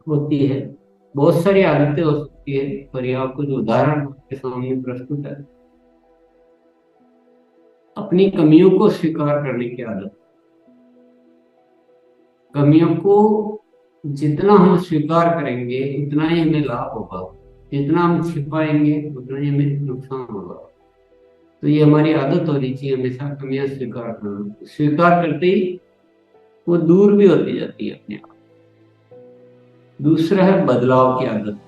होती है, बहुत सारी आदतें हो सकती है। पर यह कुछ उदाहरण आपके सामने प्रस्तुत है। अपनी कमियों को स्वीकार करने की आदत। कमियों को जितना हम स्वीकार करेंगे उतना ही हमें लाभ होगा, जितना हम छिपाएंगे उतना ही हमें नुकसान होगा। तो ये हमारी आदत होनी चाहिए, हमेशा कमियां स्वीकार करना। स्वीकार करते ही वो दूर भी होती जाती है अपने आप। दूसरा है बदलाव की आदत।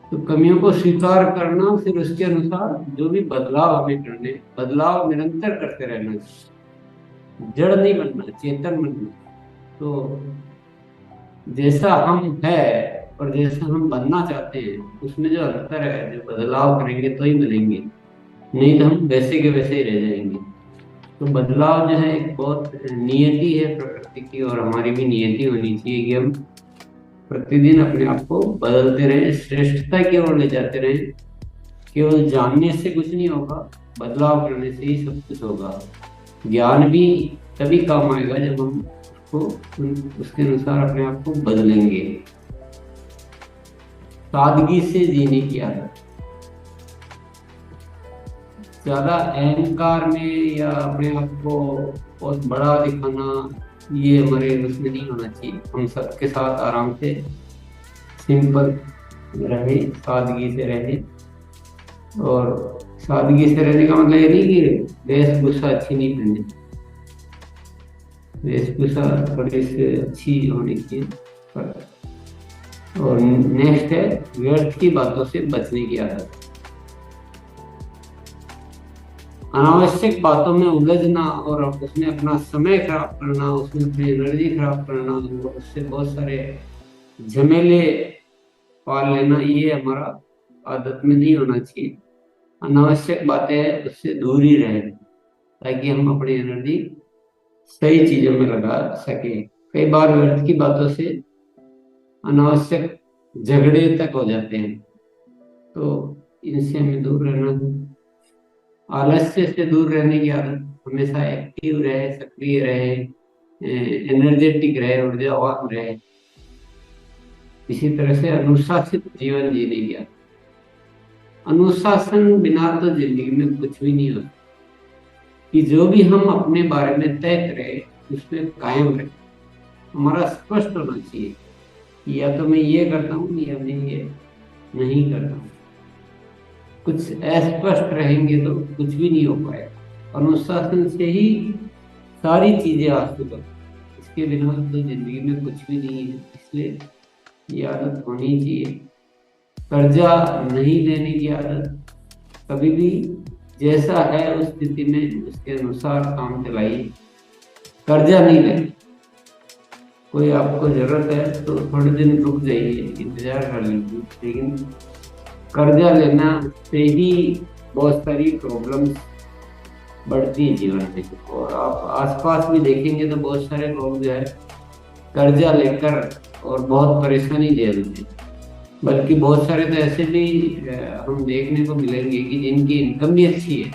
तो कमियों को स्वीकार करना, फिर उसके अनुसार जो भी बदलाव हमें करने, बदलाव निरंतर करते रहना चाहिए। जड़ नहीं बनना, चेतन बनना। तो जैसा हम है और जैसा हम बनना चाहते हैं उसमें जो अंतर है, जो बदलाव करेंगे तो ही बनेंगे, नहीं तो हम वैसे के वैसे ही रह जाएंगे। तो बदलाव जो है एक बहुत नियति है प्रकृति की, और हमारी भी नियति होनी चाहिए कि हम प्रतिदिन अपने आप को बदलते रहें, श्रेष्ठता की ओर ले जाते रहें। केवल जानने से कुछ नहीं होगा, बदलाव करने से ही सब कुछ होगा। ज्ञान भी तभी काम आएगा जब हम उसको उसके अनुसार अपने आप को बदलेंगे। सादगी से जीने की आदत। ज्यादा अहंकार में या अपने आप को बहुत बड़ा दिखाना, ये हमारे उसमें नहीं होना चाहिए। हम सबके साथ आराम से सिंपल रहे, सादगी से रहे। और सादगी से रहने का मतलब ये नहीं कि वेशभूषा अच्छी नहीं पहननी, वेशभूषा थोड़ी सी अच्छी होनी चाहिए। और नेक्स्ट है व्यर्थ की बातों से बचने की आदत। अनावश्यक बातों में उलझना और उसमें अपना समय खराब करना, उसमें अपनी एनर्जी खराब करना, और उससे बहुत सारे झमेले पाल लेना, ये हमारा आदत में नहीं होना चाहिए। अनावश्यक बातें हैं उससे दूर ही रहें, ताकि हम अपनी एनर्जी सही चीजों में लगा सके। कई बार व्यर्थ की बातों से अनावश्यक झगड़े तक हो जाते हैं, तो इनसे हमें दूर रहना है। आलस्य से दूर रहने की आदत। हमेशा एक्टिव रहे, सक्रिय रहे, एनर्जेटिक रहे, ऊर्जावान रहे। इसी तरह से अनुशासित जीवन जीने की आदत। अनुशासन बिना तो जिंदगी में कुछ भी नहीं होता। कि जो भी हम अपने बारे में तय करें उसमें कायम रहे। हमारा स्पष्ट होना चाहिए कि या तो मैं ये करता हूँ या मैं ये नहीं करता हूँ। कुछ अस्पष्ट रहेंगे तो कुछ भी नहीं हो पाएगा। अनुशासन से ही सारी चीजें हासिल होती हैं। इसके बिना तो जिंदगी में कुछ भी नहीं है। इसलिए ये आदत होनी चाहिए। कर्जा नहीं लेने की आदत। कभी भी जैसा है उस स्थिति में उसके अनुसार काम चलाइए। कर्जा नहीं लेना। कोई आपको जरूरत है तो थोड़े दिन रुक जाइए, इंतजार कर लीजिए, लेकिन कर्जा लेना से ही बहुत सारी प्रॉब्लम्स बढ़ती है जीवन में। और आप आसपास भी देखेंगे तो बहुत सारे लोग जो है कर्जा लेकर और बहुत परेशानी झेल रहे हैं। बल्कि बहुत सारे तो ऐसे भी हम देखने को मिलेंगे कि जिनकी इनकम भी अच्छी है,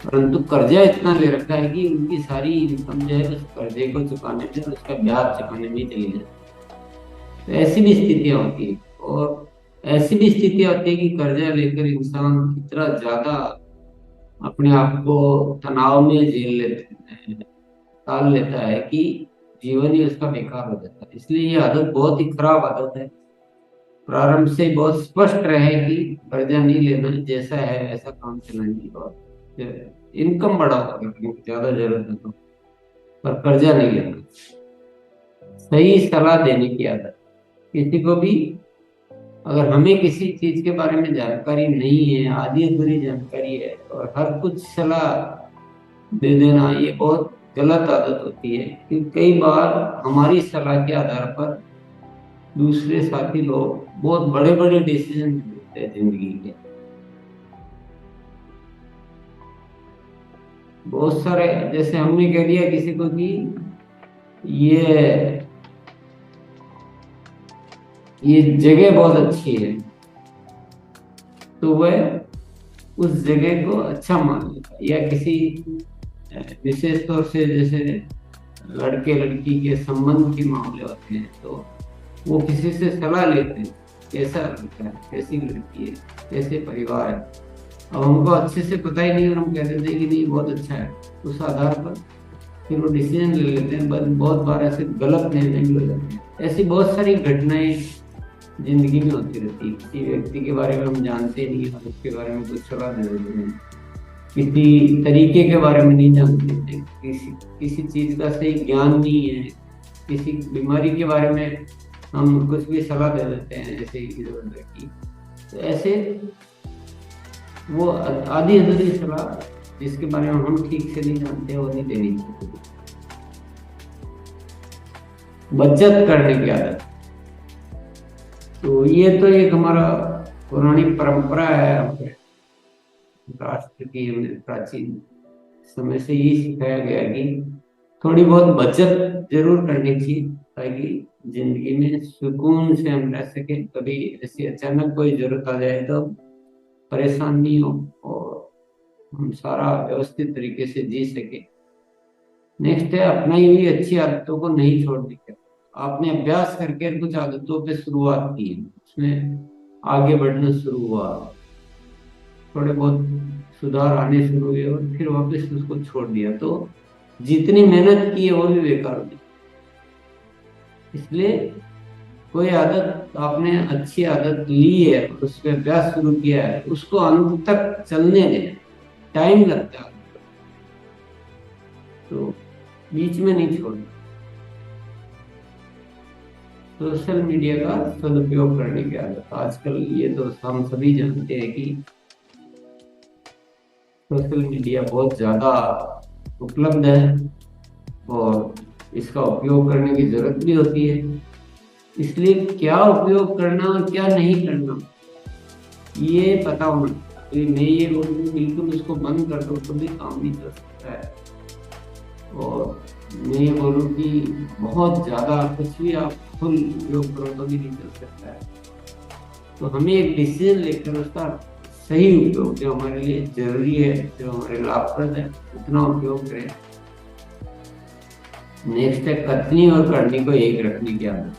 परंतु कर्जा इतना ले रखा है कि उनकी सारी इनकम जो है उस कर्जे को चुकाने में, उसका ब्याज चुकाने में ही चली जाती है। तो ऐसी भी स्थितियां होती है। और ऐसी भी स्थितियां होती है कि कर्जा लेकर इंसान इतना ज्यादा अपने आप को तनाव में झेल लेते डाल लेता है कि जीवन ही उसका बेकार हो जाता है। इसलिए ये आदत बहुत ही खराब आदत है। प्रारंभ से ही बहुत स्पष्ट रहे कि कर्जा नहीं लेना, जैसा है ऐसा काम चलाएंगे। और इनकम बढ़ा होगा, ज्यादा जरूरत है तो, पर कर्जा नहीं लेना। सही सलाह देने की आदत। किसी को भी, अगर हमें किसी चीज के बारे में जानकारी नहीं है, आधी अधूरी जानकारी है, और हर कुछ सलाह दे देना, ये बहुत गलत आदत होती है। क्योंकि कई बार हमारी सलाह के आधार पर दूसरे साथी लोग बहुत बड़े बड़े डिसीजन लेते हैं जिंदगी के। बहुत सारे, जैसे हमने कह दिया किसी को कि ये ये जगह बहुत अच्छी है, तो वह उस जगह को अच्छा मान लेता है। या किसी विशेष तौर से, जैसे लड़के लड़की के संबंध के मामले होते हैं तो वो किसी से सलाह लेते हैं, कैसा लड़का है, कैसी लड़की है, कैसे परिवार है। अब हमको अच्छे से पता ही नहीं और हम कह देते हैं कि नहीं बहुत अच्छा है, उस आधार पर फिर वो डिसीजन ले लेते हैं। बहुत बार ऐसे गलत निर्णय भी हो जाते हैं। ऐसी बहुत सारी घटनाएं जिंदगी में होती रहती है। किसी व्यक्ति के बारे में हम जानते नहीं और उसके बारे में कुछ सलाह दे देते हैं, किसी तरीके के बारे में नहीं जानते थे, किसी किसी चीज का सही ज्ञान नहीं है, किसी बीमारी के बारे में हम कुछ भी सलाह दे देते हैं ऐसे इधर उधर की। तो ऐसे वो आधी अधूरी सलाह जिसके बारे में हम ठीक से नहीं जानते वो नहीं देनी चाहिए। बचत करने की आदत, तो ये तो एक हमारा पौराणिक परंपरा है, हमारे राष्ट्र की हमने प्राचीन समय से ये सिखाया गया कि थोड़ी बहुत बचत जरूर करनी चाहिए ताकि जिंदगी में सुकून से हम रह सके। कभी ऐसी अचानक कोई जरूरत आ जाए तो परेशान नहीं हो और हम सारा व्यवस्थित तरीके से जी सके। नेक्स्ट है अपनाई हुई अच्छी आदतों को नहीं छोड़ने का। आपने अभ्यास करके कुछ आदतों पे शुरुआत की, उसमें आगे बढ़ना शुरू हुआ, थोड़े बहुत सुधार आने शुरू हुए और फिर वापस उसको छोड़ दिया तो जितनी मेहनत की है वो भी बेकार हो गई। इसलिए कोई आदत आपने अच्छी आदत ली है और उस पर अभ्यास शुरू किया है, उसको अंत तक चलने दें। टाइम लगता है तो बीच में नहीं छोड़ना। सोशल मीडिया का सदुपयोग करने की आदत, आजकल ये तो हम सभी जानते हैं कि सोशल मीडिया बहुत ज्यादा उपलब्ध है और इसका उपयोग करने की जरूरत भी होती है। इसलिए क्या उपयोग करना और क्या नहीं करना ये पता होना। तो मैं ये बोलूँ बिल्कुल उसको बंद कर दो तो भी काम नहीं कर सकता है, और मैं ये बोलूँ कि बहुत ज्यादा कुछ भी आप फुल उपयोग करो तो भी नहीं चल सकता है। तो हमें एक डिसीजन लेकर उसका सही उपयोग, जो हमारे लिए जरूरी है, जो हमारे लाभप्रद है, उतना उपयोग करें। नेक्स्ट है कथनी और करनी को एक रखने की आदत।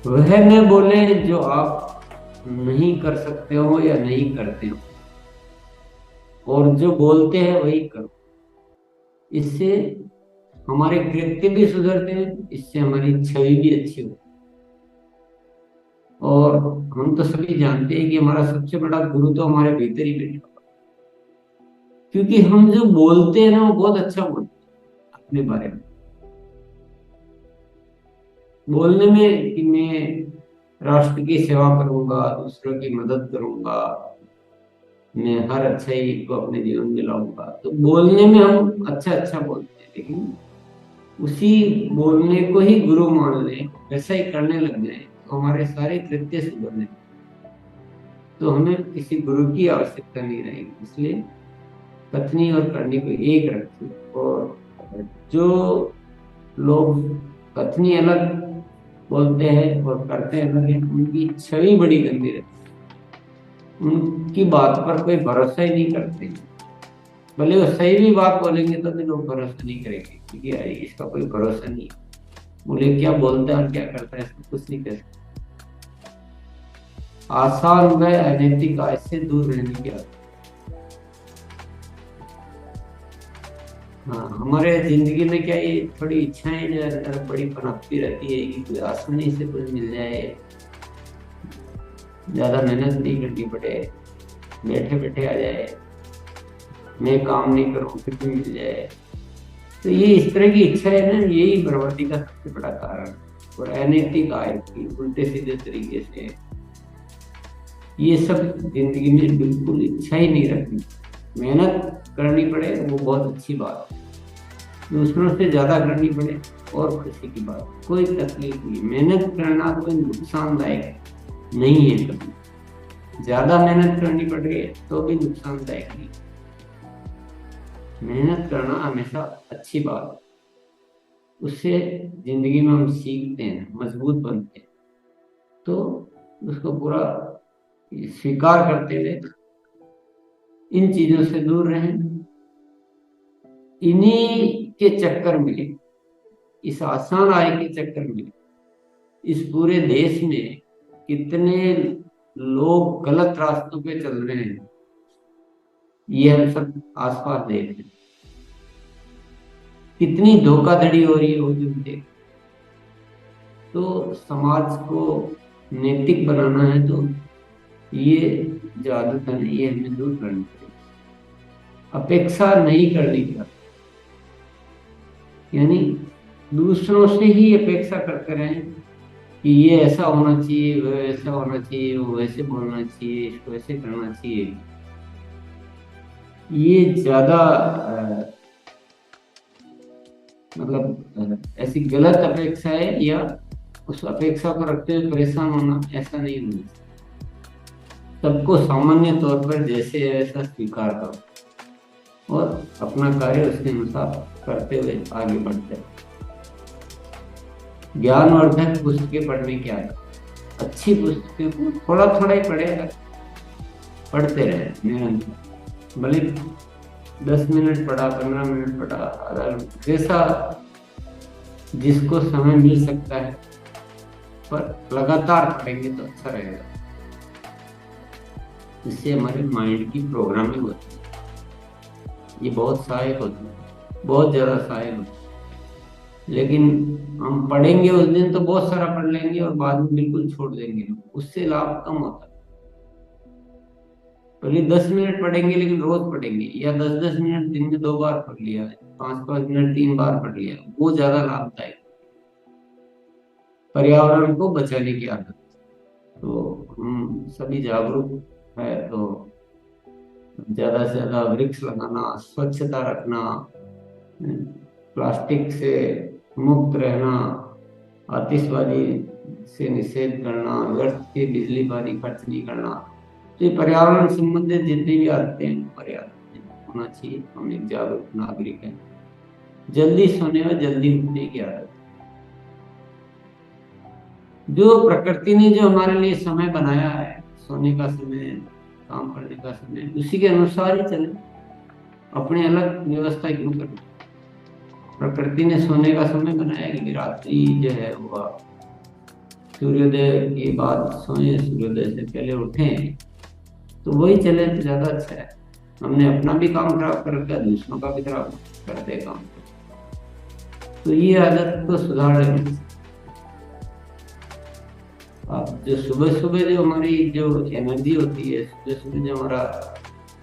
वह न बोले जो आप नहीं कर सकते हो या नहीं करते हो, और जो बोलते हैं वही करो। इससे हमारे कृत्य भी सुधरते हैं, इससे हमारी छवि भी अच्छी होती है। और हम तो सभी जानते हैं कि हमारा सबसे बड़ा गुरु तो हमारे भीतर ही बैठा हुआ है। क्योंकि हम जो बोलते हैं ना वो बहुत अच्छा बोलते हैं अपने बारे में। बोलने में कि मैं राष्ट्र की सेवा करूंगा, दूसरों की मदद करूंगा, मैं हर अच्छाई को अपने जीवन में लाऊंगा, तो बोलने में हम अच्छा अच्छा बोलते हैं। लेकिन उसी बोलने को ही गुरु मान लें, वैसा ही करने लग जाए तो हमारे सारे कृत्य सुधरने, तो हमें किसी गुरु की आवश्यकता नहीं रहेगी। इसलिए कथनी और करनी को एक रखें। और जो लोग कथनी अलग बोलते हैं और करते हैं अलग हैं, उनकी छवि बड़ी गंदी रहती है, उनकी बात पर कोई भरोसा ही नहीं करते। भले वो सही भी बात बोलेंगे तो भी लोग भरोसा नहीं करेंगे, क्योंकि यार इसका कोई भरोसा नहीं है, बोले क्या बोलता है और क्या करता है इसको कुछ नहीं कह सकते। आसान व अनैतिक आय से दूर रहने की आदत। हाँ, हमारे जिंदगी में क्या ये थोड़ी इच्छाएं जो है बड़ी पनपती रहती है कि कोई आसानी से कुछ मिल जाए, ज्यादा मेहनत नहीं करनी पड़े, बैठे बैठे आ जाए, मैं काम नहीं करूँ फिर भी मिल जाए। तो ये इस तरह की इच्छा है ना, यही बर्बादी का सबसे बड़ा कारण। और अनैतिक आय की उल्टे सीधे तरीके से ये सब जिंदगी में बिल्कुल इच्छा ही नहीं रखनी। मेहनत करनी पड़े वो बहुत अच्छी बात है, दूसरों से ज्यादा करनी पड़े और खुशी की बात, कोई तकलीफ नहीं। मेहनत करना कोई नुकसानदायक नहीं है कभी, ज्यादा मेहनत करनी पड़ रही है तो भी नुकसानदायक नहीं। मेहनत करना हमेशा अच्छी बात है, उससे जिंदगी में हम सीखते हैं, मजबूत बनते हैं। तो उसको पूरा स्वीकार करते हुए इन चीजों से दूर रहें। इन्हीं के चक्कर में, इस आसान आय के चक्कर में इस पूरे देश में कितने लोग गलत रास्तों पे चल रहे हैं, ये हम सब आसपास देख रहे हैं। कितनी धोखाधड़ी हो रही है वो भी देख। तो समाज को नैतिक बनाना है तो ये जो आदत है ये हमें दूर करनी पड़ेगी। अपेक्षा नहीं करनी चाहिए, यानी दूसरों से ही अपेक्षा करते रहें कि ये ऐसा होना चाहिए, वो ऐसा होना चाहिए, वो वैसे बोलना चाहिए, इसको ऐसे करना चाहिए। ये ज्यादा मतलब ऐसी गलत अपेक्षा है, या उस अपेक्षा को रखते हुए परेशान होना, ऐसा नहीं होना चाहिए। सबको सामान्य तौर पर जैसे है वैसा स्वीकार करो और अपना कार्य उसके अनुसार करते हुए आगे बढ़ते रहो। ज्ञानवर्धक पुस्तकें पढ़ने की आदत, अच्छी पुस्तकें को थोड़ा थोड़ा ही पढ़ेगा, पढ़ते रहे निरंतर। भले 10 मिनट पढ़ा, 15 मिनट पढ़ा, आधा घंटा, जैसा जिसको समय मिल सकता है, पर लगातार पढ़ेंगे तो अच्छा रहेगा। इससे हमारे माइंड की प्रोग्रामिंग होती है, ये बहुत सहायक होती है, बहुत ज्यादा सहायक होती है। लेकिन हम पढ़ेंगे उस दिन तो बहुत सारा पढ़ लेंगे और बाद में बिल्कुल छोड़ देंगे, उससे लाभ कम होता है। पहले 10 मिनट पढ़ेंगे लेकिन रोज पढ़ेंगे, या 10-10 मिनट दिन में 2 बार पढ़ लिया, 5-5 मिनट 3 बार पढ़ लिया, वो ज्यादा लाभदायक। पर्यावरण को बचाने की आदत, तो हम सभी जागरूक है तो ज्यादा से ज्यादा वृक्ष लगाना, स्वच्छता रखना, प्लास्टिक से मुक्त रहना, आतिशबाजी से निषेध करना, व्यर्थ की बिजली पानी खर्च नहीं करना। तो ये पर्यावरण संबंधित जितनी भी आदतें हैं पर्यावरण होना चाहिए। हम एक जागरूक नागरिक हैं। जल्दी सोने और जल्दी उठने की आदत, जो प्रकृति ने जो हमारे लिए समय बनाया है, सोने का समय, काम करने का समय, उसी के अनुसार ही चले। अपने अलग व्यवस्था क्यों करें? प्रकृति ने सोने का समय बनाया कि रात्रि जो है वो सूर्योदय के बाद सोए, सूर्योदय से पहले उठें, तो वही चले तो ज्यादा अच्छा है। हमने अपना भी काम खराब कर रखा है, दूसरों का भी खराब करते काम। तो ये आदत को सुधार लेनी। अब जो सुबह सुबह जो हमारी जो एनर्जी होती है, सुबह सुबह जो हमारा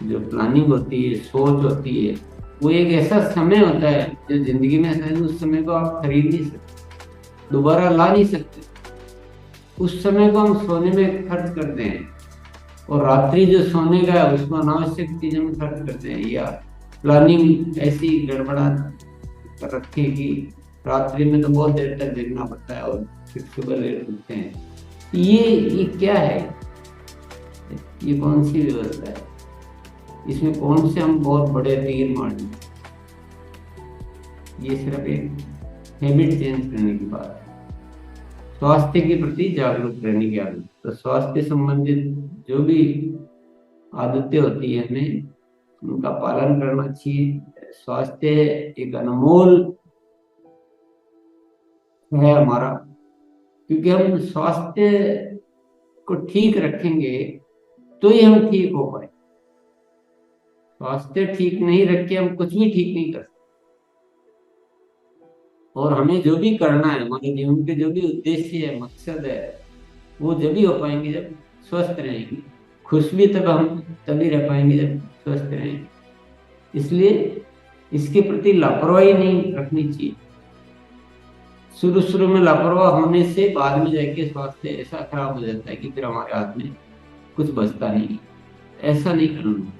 जो प्लानिंग होती है, सोच होती है, वो एक ऐसा समय होता है जो जिंदगी में शायद उस समय को आप खरीद नहीं सकते, दोबारा ला नहीं सकते। उस समय को हम सोने में खर्च करते हैं, और रात्रि जो सोने का है उसको अनावश्यक चीजों में खर्च करते हैं, या प्लानिंग ऐसी गड़बड़ा कर रखी कि रात्रि में तो बहुत देर तक जगना पड़ता है और फिर सुबह लेट उठते हैं। ये क्या है? ये कौन सी व्यवस्था है? इसमें कौन से हम बहुत बड़े तीर मार दें? ये सिर्फ एक हैबिट चेंज करने की बात है। स्वास्थ्य के प्रति जागरूक रहने की आदत, तो स्वास्थ्य संबंधित जो भी आदतें होती है हमें उनका पालन करना चाहिए। स्वास्थ्य एक अनमोल है हमारा, क्योंकि हम स्वास्थ्य को ठीक रखेंगे तो ही हम ठीक हो पाए। स्वास्थ्य ठीक नहीं रख के हम कुछ भी ठीक नहीं कर सकते। और हमें जो भी करना है, हमारे जीवन के जो भी उद्देश्य है, मकसद है, वो जब ही हो पाएंगे जब स्वस्थ रहेंगे। खुश भी तब हम तभी रह पाएंगे जब स्वस्थ रहेंगे। इसलिए इसके प्रति लापरवाही नहीं रखनी चाहिए। शुरू शुरू में लापरवाह होने से बाद में जाके स्वास्थ्य ऐसा खराब हो जाता है कि फिर हमारे हाथ में कुछ बचता नहीं। ऐसा नहीं करना।